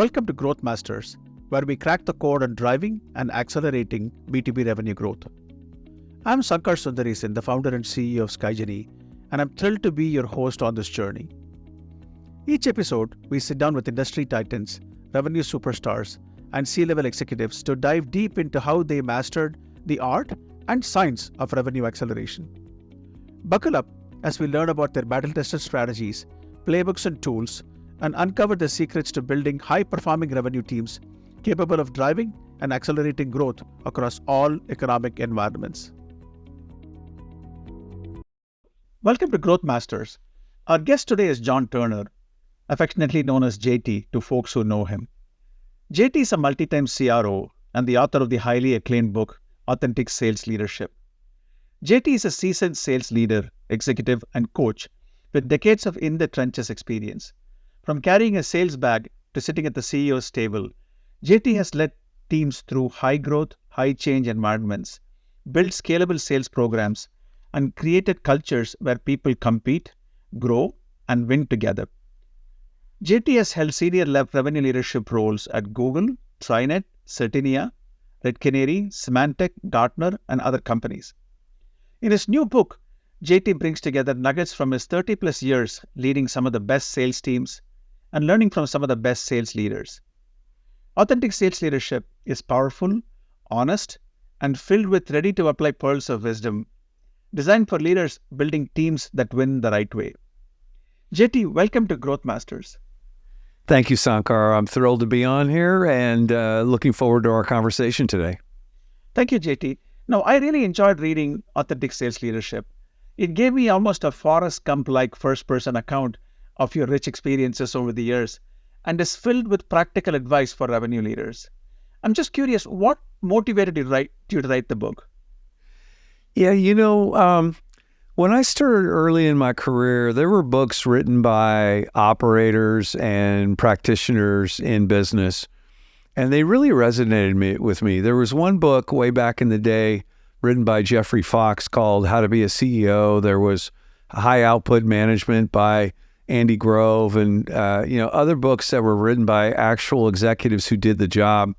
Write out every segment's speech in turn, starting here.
Welcome to Growth Masters, where we crack the code on driving and accelerating B2B revenue growth. I'm Sankar Sundaresan, the founder and CEO of Skygenie, and I'm thrilled to be your host on this journey. Each episode, we sit down with industry titans, revenue superstars, and C-level executives to dive deep into how they mastered the art and science of revenue acceleration. Buckle up as we learn about their battle-tested strategies, playbooks and tools, and uncover the secrets to building high-performing revenue teams capable of driving and accelerating growth across all economic environments. Welcome to Growth Masters. Our guest today is John Turner, affectionately known as JT to folks who know him. JT is a multi-time CRO and the author of the highly acclaimed book, Authentic Sales Leadership. JT is a seasoned sales leader, executive, and coach with decades of in-the-trenches experience. From carrying a sales bag to sitting at the CEO's table, JT has led teams through high-growth, high-change environments, built scalable sales programs, and created cultures where people compete, grow, and win together. JT has held senior revenue leadership roles at Google, TriNet, Certinia, Red Canary, Symantec, Gartner, and other companies. In his new book, JT brings together nuggets from his 30-plus years leading some of the best sales teams and learning from some of the best sales leaders. Authentic Sales Leadership is powerful, honest, and filled with ready-to-apply pearls of wisdom, designed for leaders building teams that win the right way. JT, welcome to Growth Masters. Thank you, Sankar. I'm thrilled to be on here and looking forward to our conversation today. Thank you, JT. Now, I really enjoyed reading Authentic Sales Leadership. It gave me almost a Forrest Gump-like first-person account of your rich experiences over the years and is filled with practical advice for revenue leaders. I'm just curious, what motivated you to write the book? Yeah, when I started early in my career, there were books written by operators and practitioners in business, and they really resonated with me. There was one book way back in the day written by Jeffrey Fox called How to Be a CEO. There was High Output Management by Andy Grove, and other books that were written by actual executives who did the job.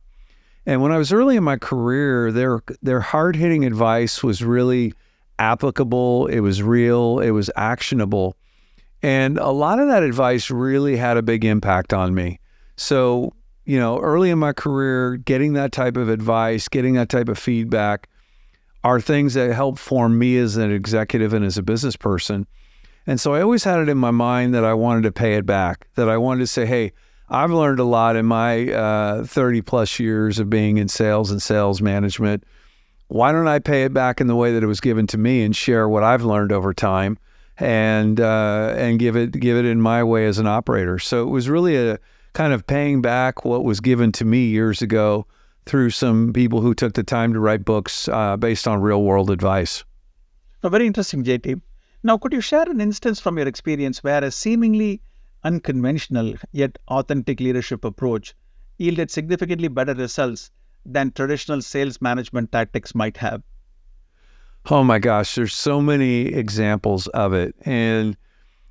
And when I was early in my career, their hard-hitting advice was really applicable. It was real. It was actionable. And a lot of that advice really had a big impact on me. So, early in my career, getting that type of advice, getting that type of feedback are things that help form me as an executive and as a business person. And so I always had it in my mind that I wanted to pay it back, that I wanted to say, hey, I've learned a lot in my 30-plus years of being in sales and sales management. Why don't I pay it back in the way that it was given to me and share what I've learned over time and give it in my way as an operator? So it was really a kind of paying back what was given to me years ago through some people who took the time to write books based on real-world advice. Oh, very interesting, JT. Now, could you share an instance from your experience where a seemingly unconventional yet authentic leadership approach yielded significantly better results than traditional sales management tactics might have? Oh my gosh, there's so many examples of it. And,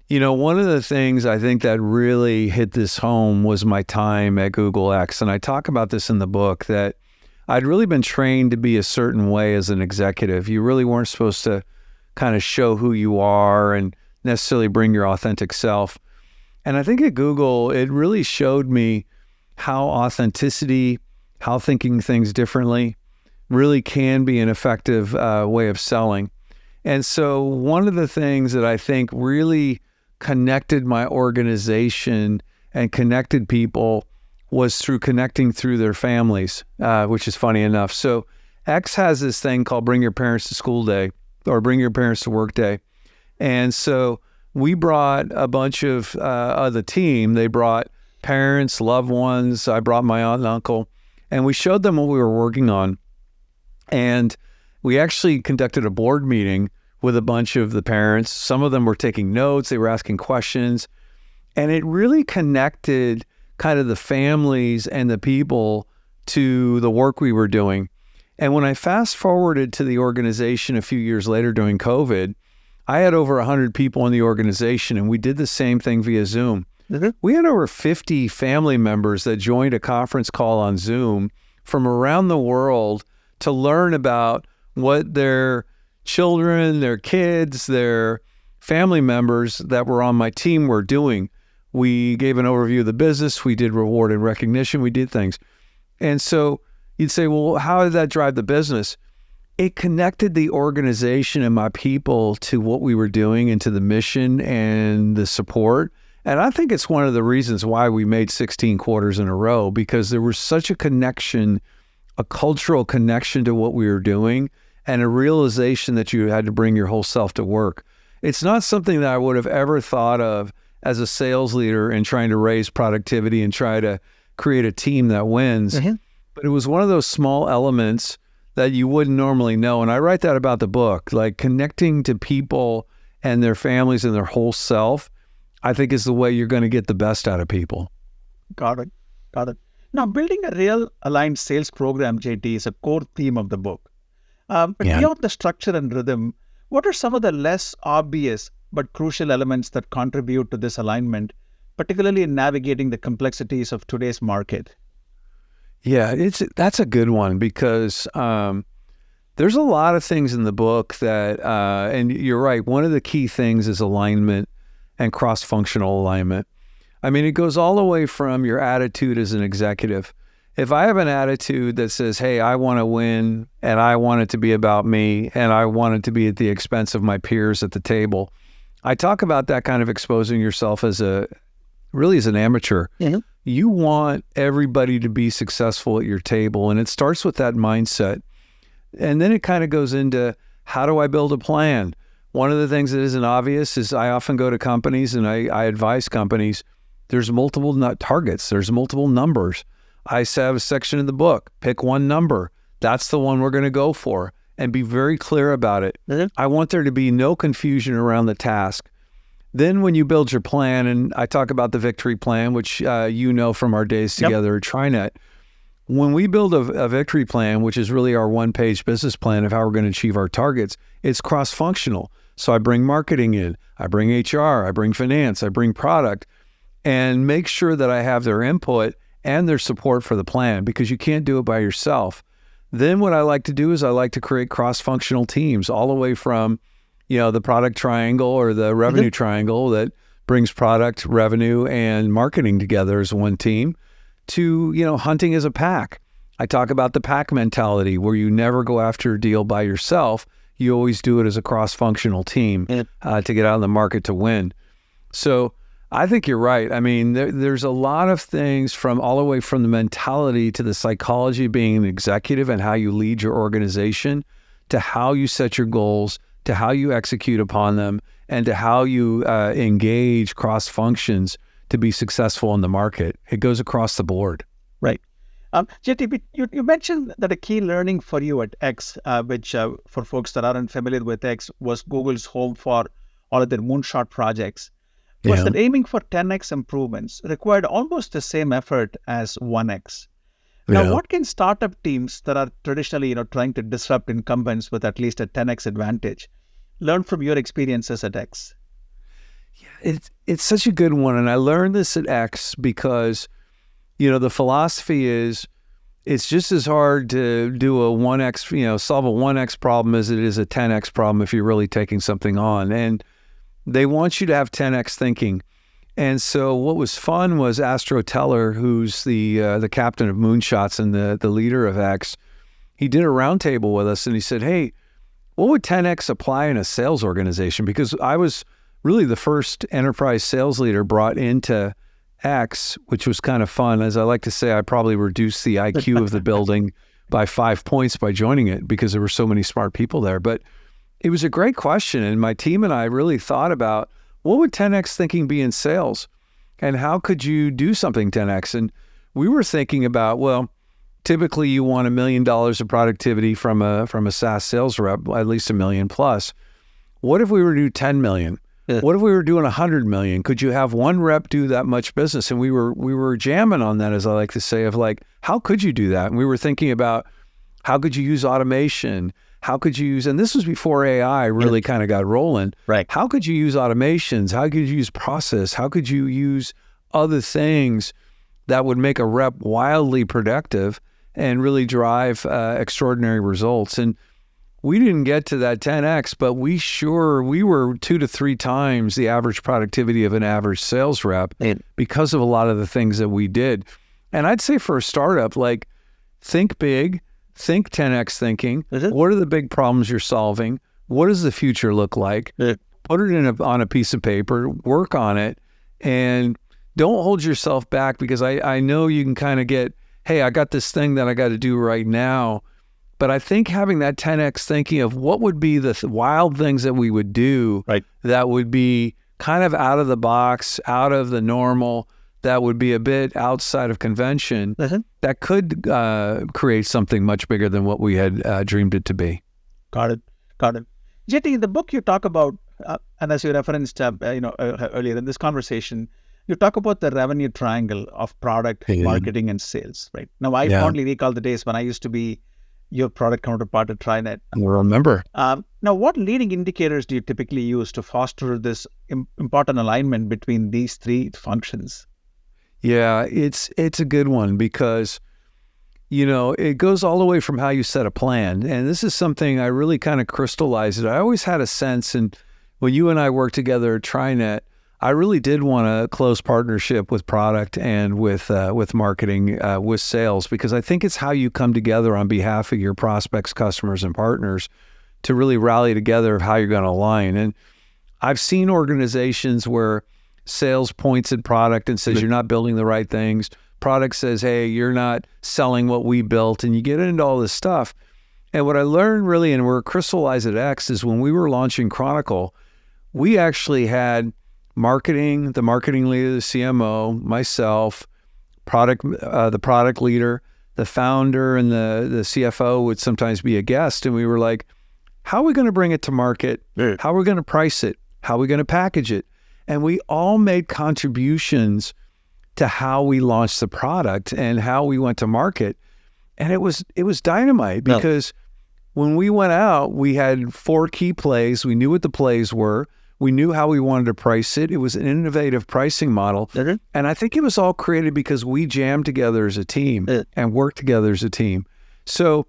one of the things I think that really hit this home was my time at Google X. And I talk about this in the book, that I'd really been trained to be a certain way as an executive. You really weren't supposed to kind of show who you are and necessarily bring your authentic self. And I think at Google, it really showed me how authenticity, how thinking things differently really can be an effective way of selling. And so one of the things that I think really connected my organization and connected people was through connecting through their families, which is funny enough. So X has this thing called Bring Your Parents to School Day, or Bring Your Parents to Work Day. And so we brought a bunch of the team. They brought parents, loved ones. I brought my aunt and uncle, and we showed them what we were working on. And we actually conducted a board meeting with a bunch of the parents. Some of them were taking notes. They were asking questions. And it really connected kind of the families and the people to the work we were doing. And when I fast forwarded to the organization a few years later during COVID, I had over 100 people in the organization, and we did the same thing via Zoom. We had over 50 family members that joined a conference call on Zoom from around the world to learn about what their children, their kids, their family members that were on my team were doing. We gave an overview of the business. We did reward and recognition. We did things. And so you'd say, well, how did that drive the business? It connected the organization and my people to what we were doing and to the mission and the support. And I think it's one of the reasons why we made 16 quarters in a row, because there was such a connection, a cultural connection to what we were doing, and a realization that you had to bring your whole self to work. It's not something that I would have ever thought of as a sales leader and trying to raise productivity and try to create a team that wins. But it was one of those small elements that you wouldn't normally know. And I write that about the book, like connecting to people and their families and their whole self, I think is the way you're going to get the best out of people. Got it. Now, building a real aligned sales program, JT, is a core theme of the book. But beyond the structure and rhythm, what are some of the less obvious but crucial elements that contribute to this alignment, particularly in navigating the complexities of today's market? Yeah, that's a good one, because there's a lot of things in the book that, and you're right, one of the key things is alignment and cross-functional alignment. I mean, it goes all the way from your attitude as an executive. If I have an attitude that says, hey, I want to win and I want it to be about me and I want it to be at the expense of my peers at the table, I talk about that kind of exposing yourself as an amateur. You want everybody to be successful at your table, and it starts with that mindset. And then it kind of goes into, how do I build a plan? One of the things that isn't obvious is I often go to companies and I advise companies, there's multiple targets, there's multiple numbers. I have a section in the book, pick one number. That's the one we're going to go for, and be very clear about it. I want there to be no confusion around the task. Then when you build your plan, and I talk about the victory plan, which from our days together at TriNet, when we build a victory plan, which is really our one-page business plan of how we're going to achieve our targets, it's cross-functional. So I bring marketing in, I bring HR, I bring finance, I bring product, and make sure that I have their input and their support for the plan, because you can't do it by yourself. Then what I like to do is I like to create cross-functional teams, all the way from the product triangle or the revenue triangle that brings product, revenue, and marketing together as one team, to, hunting as a pack. I talk about the pack mentality, where you never go after a deal by yourself. You always do it as a cross-functional team to get out in the market to win. So I think you're right. I mean, there's a lot of things, from all the way from the mentality to the psychology of being an executive and how you lead your organization, to how you set your goals, to how you execute upon them, and to how you engage cross functions to be successful in the market. It goes across the board. Right. JT, you mentioned that a key learning for you at X, which for folks that aren't familiar with X, was Google's home for all of their moonshot projects, was that aiming for 10X improvements required almost the same effort as 1X. Now, what can startup teams that are traditionally, trying to disrupt incumbents with at least a 10X advantage learn from your experiences at X? Yeah, it's such a good one. And I learned this at X because, the philosophy is it's just as hard to do a 1X, solve a 1X problem as it is a 10X problem if you're really taking something on. And they want you to have 10X thinking. And so what was fun was Astro Teller, who's the captain of Moonshots and the leader of X, he did a roundtable with us and he said, hey, what would 10X apply in a sales organization? Because I was really the first enterprise sales leader brought into X, which was kind of fun. As I like to say, I probably reduced the IQ of the building by 5 points by joining it, because there were so many smart people there. But it was a great question. And my team and I really thought about, what would 10X thinking be in sales? And how could you do something 10X? And we were thinking about, well, typically you want $1 million of productivity from a SaaS sales rep, at least $1 million plus. What if we were to do 10 million? What if we were doing 100 million? Could you have one rep do that much business? And we were jamming on that, as I like to say, of like, how could you do that? And we were thinking about, how could you use automation? How could you use, and this was before AI really kind of got rolling. Right. How could you use automations? How could you use process? How could you use other things that would make a rep wildly productive and really drive extraordinary results. And we didn't get to that 10x, but we were 2 to 3 times the average productivity of an average sales rep because of a lot of the things that we did. And I'd say for a startup, like, think big, think 10x thinking. What are the big problems you're solving? What does the future look like? Put it on a piece of paper, work on it, and don't hold yourself back, because I know you can kind of get, hey, I got this thing that I got to do right now. But I think having that 10x thinking of what would be the wild things that we would do that would be kind of out of the box, out of the normal, that would be a bit outside of convention, that could create something much bigger than what we had dreamed it to be. Got it. JT, in the book you talk about, and as you referenced earlier in this conversation, you talk about the revenue triangle of product, marketing, and sales, right? Now, I fondly recall the days when I used to be your product counterpart at TriNet. I remember. Now, what leading indicators do you typically use to foster this important alignment between these 3 functions? Yeah, it's a good one, because, it goes all the way from how you set a plan. And this is something I really kind of crystallized. I always had a sense, and when you and I worked together at TriNet, I really did want a close partnership with product and with marketing, with sales, because I think it's how you come together on behalf of your prospects, customers, and partners to really rally together of how you're going to align. And I've seen organizations where sales points at product and says, you're not building the right things. Product says, hey, you're not selling what we built, and you get into all this stuff. And what I learned really, and we're crystallized at X, is when we were launching Chronicle, we actually had marketing, the marketing leader, the CMO, myself, the product leader, the founder, and the CFO would sometimes be a guest. And we were like, how are we going to bring it to market? How are we going to price it? How are we going to package it? And we all made contributions to how we launched the product and how we went to market. And it was dynamite, because when we went out, we had 4 key plays. We knew what the plays were. We knew how we wanted to price it. It was an innovative pricing model. And I think it was all created because we jammed together as a team and worked together as a team. So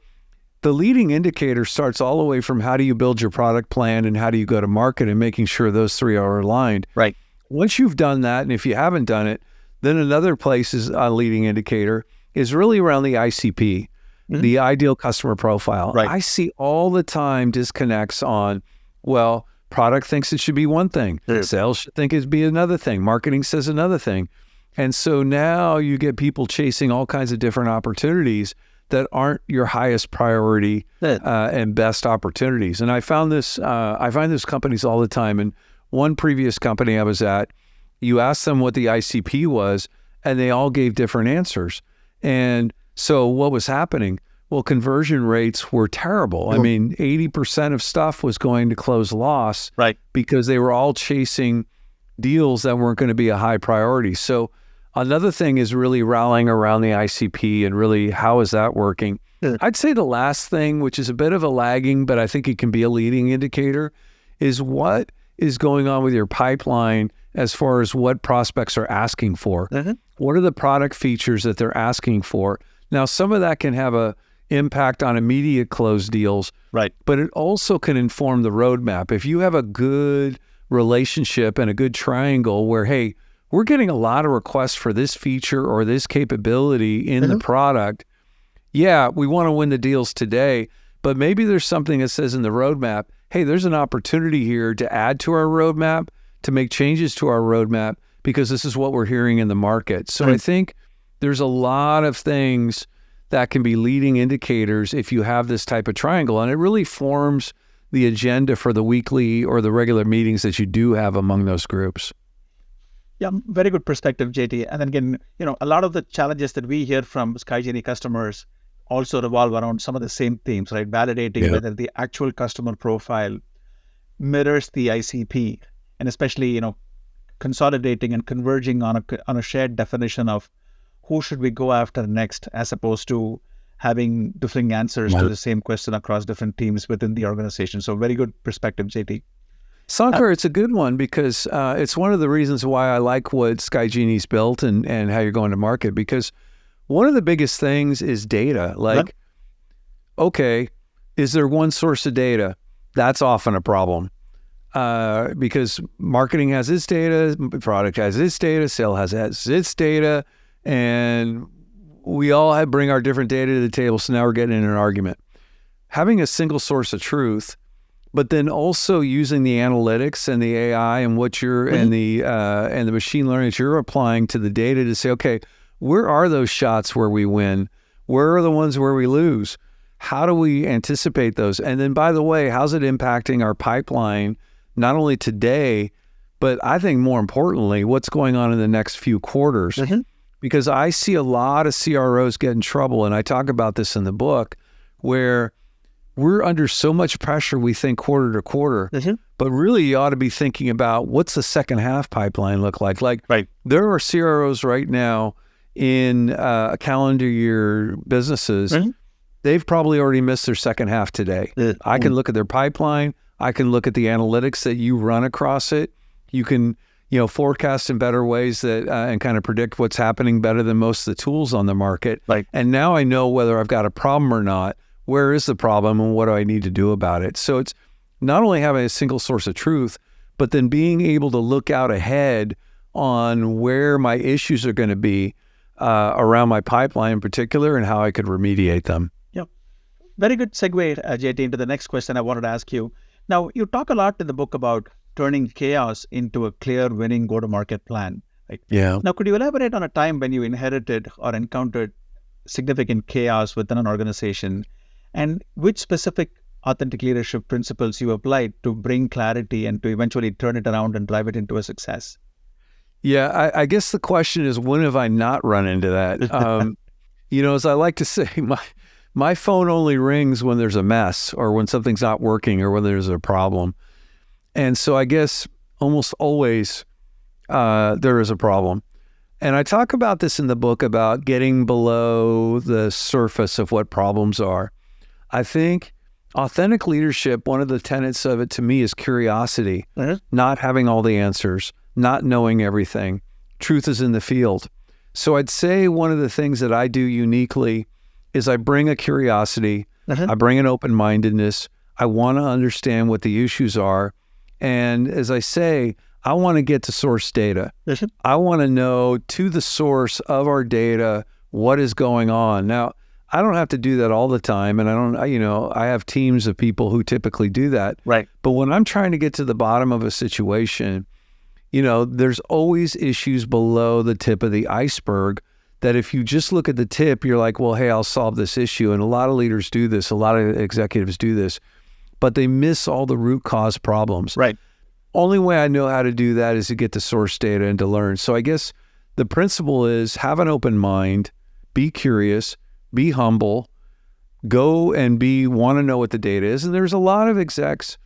the leading indicator starts all the way from how do you build your product plan and how do you go to market, and making sure those 3 are aligned. Right. Once you've done that, and if you haven't done it, then another place is a leading indicator is really around the ICP, the ideal customer profile. Right. I see all the time disconnects on, well, product thinks it should be one thing. Sales should think it'd be another thing. Marketing says another thing. And so now you get people chasing all kinds of different opportunities that aren't your highest priority and best opportunities. And I find this companies all the time. And one previous company I was at, you asked them what the ICP was, and they all gave different answers. And so what was happening? Well, conversion rates were terrible. I mean, 80% of stuff was going to close loss, because they were all chasing deals that weren't going to be a high priority. So another thing is really rallying around the ICP, and really how is that working? I'd say the last thing, which is a bit of a lagging, but I think it can be a leading indicator, is what is going on with your pipeline as far as what prospects are asking for. What are the product features that they're asking for? Now, some of that can have a impact on immediate close deals, but it also can inform the roadmap. If you have a good relationship and a good triangle where, hey, we're getting a lot of requests for this feature or this capability in the product, yeah, we want to win the deals today, but maybe there's something that says in the roadmap, hey, there's an opportunity here to add to our roadmap, to make changes to our roadmap, because this is what we're hearing in the market. So I think there's a lot of things that can be leading indicators if you have this type of triangle, and it really forms the agenda for the weekly or the regular meetings that you do have among those groups. Yeah, very good perspective, JT. And then again, a lot of the challenges that we hear from Skygenie customers also revolve around some of the same themes, right? Validating whether the actual customer profile mirrors the ICP, and especially, consolidating and converging on a shared definition of who should we go after next, as opposed to having differing answers to the same question across different teams within the organization. So very good perspective, JT. Sankar, it's a good one because it's one of the reasons why I like what SkyGenie's built and how you're going to market, because one of the biggest things is data. Like, okay, is there one source of data? That's often a problem because marketing has its data, product has its data, sale has its data, and we all bring our different data to the table, so now we're getting in an argument. Having a single source of truth, but then also using the analytics and the AI and what you're and the machine learning that you're applying to the data to say, okay, where are those shots where we win? Where are the ones where we lose? How do we anticipate those? And then, by the way, how's it impacting our pipeline, not only today, but I think more importantly, what's going on in the next few quarters? Because I see a lot of CROs get in trouble, and I talk about this in the book, where we're under so much pressure, we think quarter to quarter, but really you ought to be thinking about what's the second half pipeline look like. Like there are CROs right now in calendar year businesses, they've probably already missed their second half today. I can look at their pipeline. I can look at the analytics that you run across it. You can, forecast in better ways that and kind of predict what's happening better than most of the tools on the market. And now I know whether I've got a problem or not. Where is the problem and what do I need to do about it? So it's not only having a single source of truth, but then being able to look out ahead on where my issues are going to be around my pipeline in particular and how I could remediate them. Yeah. Very good segue, JT, into the next question I wanted to ask you. Now, you talk a lot in the book about turning chaos into a clear winning go-to-market plan. Yeah. Now, could you elaborate on a time when you inherited or encountered significant chaos within an organization, and which specific authentic leadership principles you applied to bring clarity and to eventually turn it around and drive it into a success? Yeah, I guess the question is, when have I not run into that? As I like to say, my phone only rings when there's a mess or when something's not working or when there's a problem. And so I guess almost always there is a problem. And I talk about this in the book about getting below the surface of what problems are. I think authentic leadership, one of the tenets of it to me is curiosity, not having all the answers, not knowing everything. Truth is in the field. So I'd say one of the things that I do uniquely is I bring a curiosity, I bring an open-mindedness. I want to understand what the issues are. And as I say, I want to get to source data. I want to know to the source of our data what is going on. Now, I don't have to do that all the time, and I have teams of people who typically do that. But when I'm trying to get to the bottom of a situation, there's always issues below the tip of the iceberg that if you just look at the tip, you're like, well, hey, I'll solve this issue. And a lot of leaders do this. A lot of executives do this, but they miss all the root cause problems. Only way I know how to do that is to get the source data and to learn. So I guess the principle is have an open mind, be curious, be humble, go and want to know what the data is. And there's a lot of execs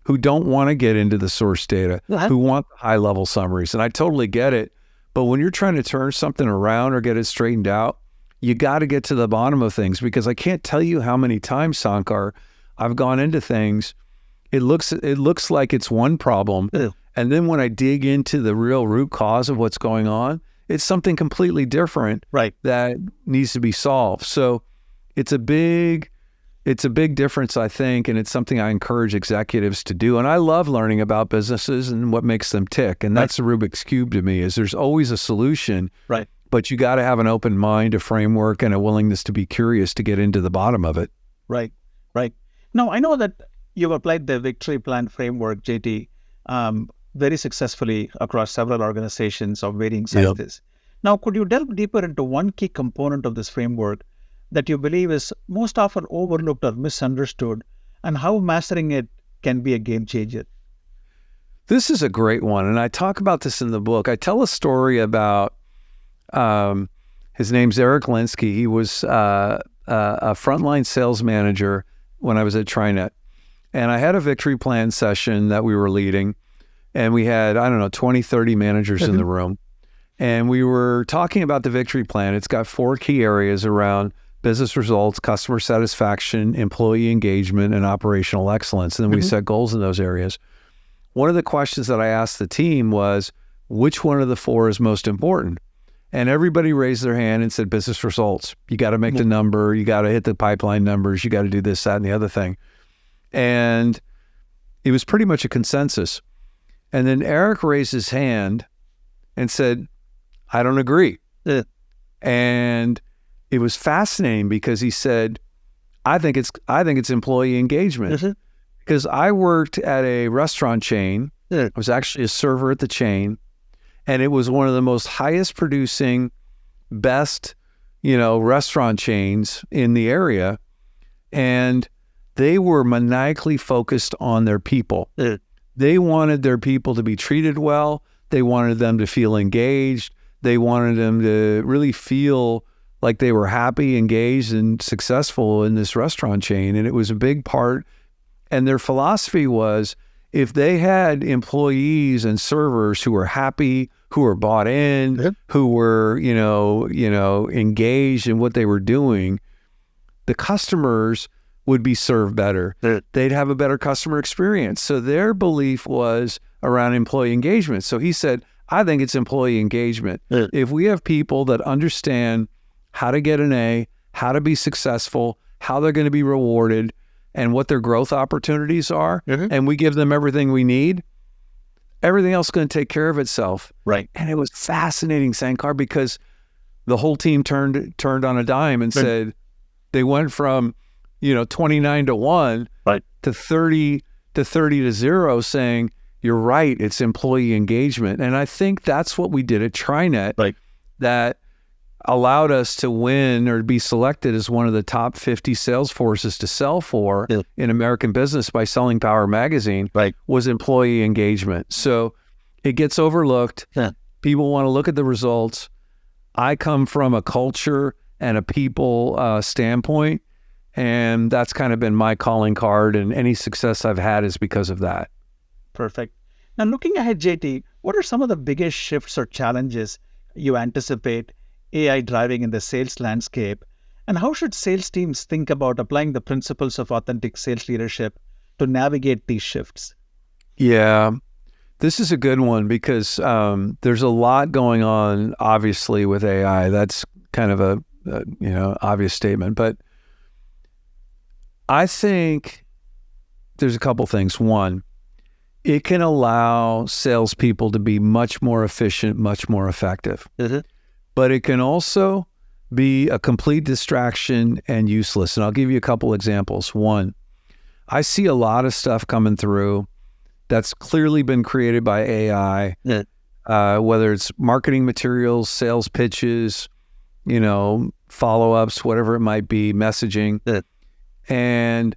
who don't want to get into the source data, who want high level summaries. And I totally get it. But when you're trying to turn something around or get it straightened out, you got to get to the bottom of things, because I can't tell you how many times, Sankar, I've gone into things. It looks like it's one problem. And then when I dig into the real root cause of what's going on, it's something completely different that needs to be solved. So it's a big difference, I think, and it's something I encourage executives to do. And I love learning about businesses and what makes them tick. And that's the Rubik's Cube to me, is there's always a solution, but you got to have an open mind, a framework, and a willingness to be curious to get into the bottom of it. Right. Now, I know that you've applied the Victory Plan framework, JT, very successfully across several organizations of varying sizes. Now, could you delve deeper into one key component of this framework that you believe is most often overlooked or misunderstood, and how mastering it can be a game changer? This is a great one, and I talk about this in the book. I tell a story about, his name's Eric Linsky. He was a frontline sales manager when I was at TriNet. And I had a Victory Plan session that we were leading, and we had, 20, 30 managers in the room. And we were talking about the Victory Plan. It's got 4 key areas around business results, customer satisfaction, employee engagement, and operational excellence. And then we set goals in those areas. one of the questions that I asked the team was, which one of the four is most important? And everybody raised their hand and said business results. You got to make the number. You got to hit the pipeline numbers. You got to do this, that, and the other thing. And it was pretty much a consensus. And then Eric raised his hand and said, I don't agree. Yeah. And it was fascinating because he said, I think it's employee engagement. Mm-hmm. Because I worked at a restaurant chain. Yeah. I was actually a server at the chain. And it was one of the most highest producing, best, restaurant chains in the area. And they were maniacally focused on their people. Yeah. They wanted their people to be treated well. They wanted them to feel engaged. They wanted them to really feel like they were happy, engaged, and successful in this restaurant chain. And it was a big part. And their philosophy was, if they had employees and servers who were happy, who were bought in, Yep. who were, engaged in what they were doing, the customers would be served better. Yep. They'd have a better customer experience. So their belief was around employee engagement. So he said, I think it's employee engagement. Yep. If we have people that understand how to get an A, how to be successful, how they're going to be rewarded, and what their growth opportunities are, Mm-hmm. and we give them everything we need, everything else is going to take care of itself. Right. And it was fascinating, Sankar, because the whole team turned on a dime and said they went from 29-1 Right. to 30-0, saying, you're right, it's employee engagement. And I think that's what we did at TriNet, Right. that allowed us to win or be selected as one of the top 50 sales forces to sell for Yeah. in American business by Selling Power Magazine, Right. was employee engagement. So it gets overlooked. Yeah. People want to look at the results. I come from a culture and a people standpoint, and that's kind of been my calling card, and any success I've had is because of that. Perfect. Now, looking ahead, JT, what are some of the biggest shifts or challenges you anticipate AI driving in the sales landscape? And how should sales teams think about applying the principles of authentic sales leadership to navigate these shifts? Yeah, this is a good one because there's a lot going on, obviously, with AI. That's kind of a obvious statement. But I think there's a couple things. One, it can allow salespeople to be much more efficient, much more effective. Mm-hmm. But it can also be a complete distraction and useless. And I'll give you a couple examples. One, I see a lot of stuff coming through that's clearly been created by AI, whether it's marketing materials, sales pitches, follow-ups, whatever it might be, messaging. And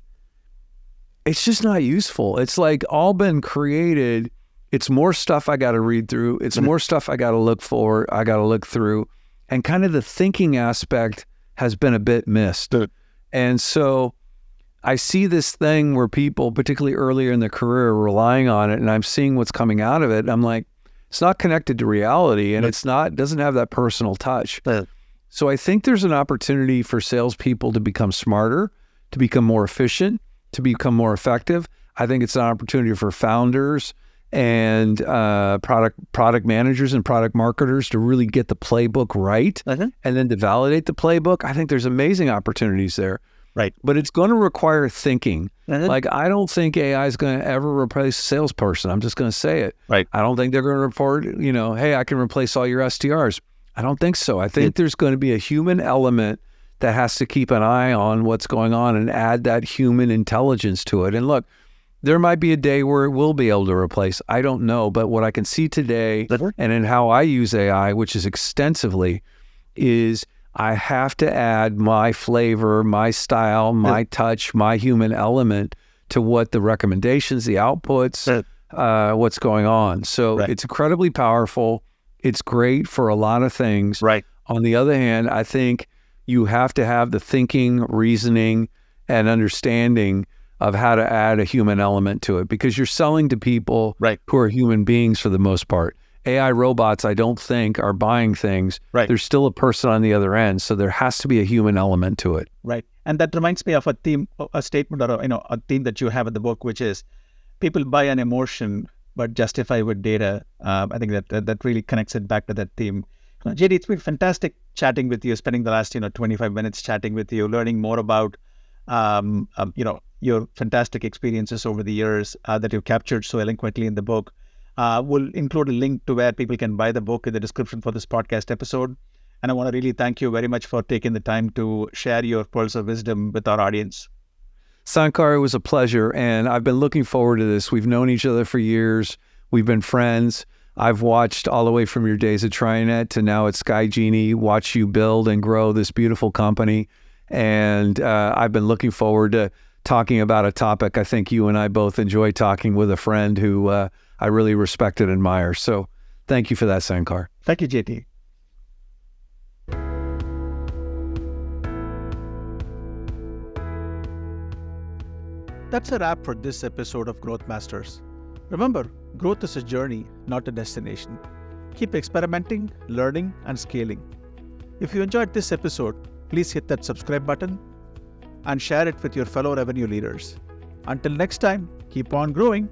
it's just not useful. It's like all been created. It's more stuff I got to read through. It's more stuff I got to look for. I got to look through. And kind of the thinking aspect has been a bit missed. And so I see this thing where people, particularly earlier in their career, are relying on it, and I'm seeing what's coming out of it. And I'm like, it's not connected to reality, and doesn't have that personal touch. So I think there's an opportunity for salespeople to become smarter, to become more efficient, to become more effective. I think it's an opportunity for founders and product managers and product marketers to really get the playbook right, and then to validate the playbook. I think there's amazing opportunities there. Right. But it's going to require thinking. Like, I don't think AI is going to ever replace a salesperson. I'm just going to say it. Right. I don't think they're going to report, hey, I can replace all your SDRs. I don't think so. I think there's going to be a human element that has to keep an eye on what's going on and add that human intelligence to it. And look, there might be a day where it will be able to replace. I don't know. But what I can see today and in how I use AI, which is extensively, is I have to add my flavor, my style, my touch, my human element to what the recommendations, the outputs, what's going on. So it's incredibly powerful. It's great for a lot of things. Right. On the other hand, I think you have to have the thinking, reasoning, and understanding of how to add a human element to it, because you're selling to people who are human beings for the most part. AI robots, I don't think, are buying things. Right. There's still a person on the other end, so there has to be a human element to it. Right. And that reminds me of a statement or a theme that you have in the book, which is people buy an emotion, but justify with data. I think that really connects it back to that theme. JD, it's been fantastic chatting with you, spending the last 25 minutes chatting with you, learning more about your fantastic experiences over the years that you've captured so eloquently in the book. We'll include a link to where people can buy the book in the description for this podcast episode. And I want to really thank you very much for taking the time to share your pearls of wisdom with our audience. Sankar, it was a pleasure, and I've been looking forward to this. We've known each other for years. We've been friends. I've watched all the way from your days at TriNet to now at SkyGenie, watch you build and grow this beautiful company. And I've been looking forward to talking about a topic I think you and I both enjoy talking with a friend who I really respect and admire. So thank you for that, Sankar. Thank you, JT. That's a wrap for this episode of Growth Masters. Remember, growth is a journey, not a destination. Keep experimenting, learning, and scaling. If you enjoyed this episode, please hit that subscribe button and share it with your fellow revenue leaders. Until next time, keep on growing.